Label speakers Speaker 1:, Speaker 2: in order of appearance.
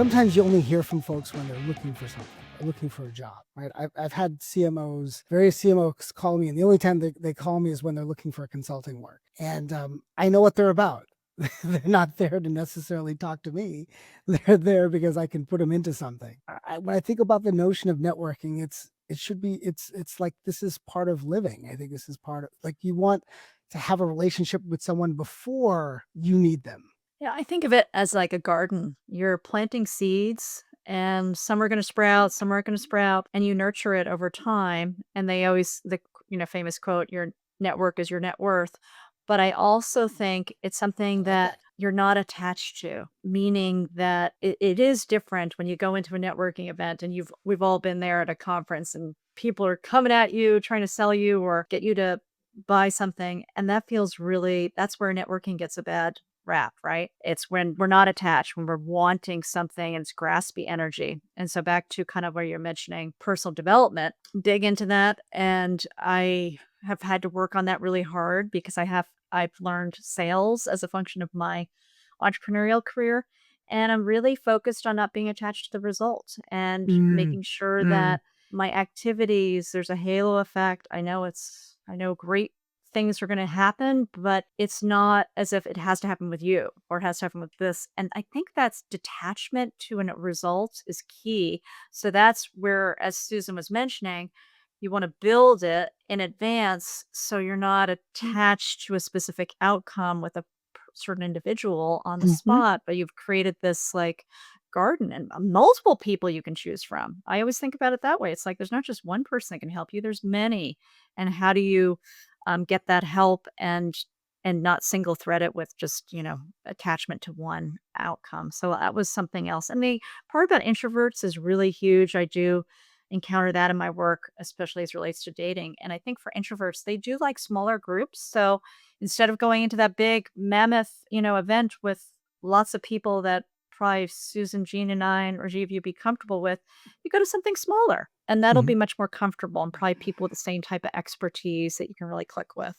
Speaker 1: sometimes you only hear from folks when they're looking for something, or looking for a job, right? I've had CMOs, various CMOs call me, and the only time they call me is when they're looking for consulting work. And I know what they're about. They're not there to necessarily talk to me. They're there because I can put them into something. When I think about the notion of networking, it's like this is part of living. I think this is part of, like, you want to have a relationship with someone before you need them.
Speaker 2: Yeah, I think of it as like a garden. You're planting seeds and some are going to sprout, some aren't going to sprout, and you nurture it over time. And they always, famous quote, your network is your net worth. But I also think it's
Speaker 1: I
Speaker 2: something
Speaker 1: like
Speaker 2: that
Speaker 1: that.
Speaker 2: you're not attached to, meaning that it is different when you go into a networking event and we've all been there at a conference and people are coming at you, trying to sell you or get you to buy something. And that feels really, that's where networking gets a bad rap, right? It's when we're not attached, when we're wanting something and it's graspy energy. And so back to kind of where you're mentioning personal development, dig into that. And I have had to work on that really hard because I've learned sales as a function of my entrepreneurial career. And I'm really focused on not being attached to the result and
Speaker 1: Mm,
Speaker 2: making sure
Speaker 1: mm,
Speaker 2: that my activities, there's a halo effect. I know great things are going to happen, but it's not as if it has to happen with you or it has to happen with this. And I think that's detachment to a result is key. So that's where, as Susan was mentioning, you want to build it in advance so you're not attached to a specific outcome with a certain individual on the
Speaker 1: mhm.
Speaker 2: spot, but you've created this like garden and multiple people you can choose from. I always think about it that way. It's like there's not just one person that can help you, there's many. And how do you get that help and not single thread it with just, attachment to one outcome. So that was something else. And the part about introverts is really huge. I do encounter that in my work, especially as relates to dating. And I think for introverts, they do like smaller groups. So instead of going into that big mammoth, event with lots of people that probably Susan, Jean, and I, and Rajiv, you'd be comfortable with, you go to something smaller and that'll
Speaker 1: Mhm.
Speaker 2: be much more comfortable and probably people with the same type of expertise that you can really click with.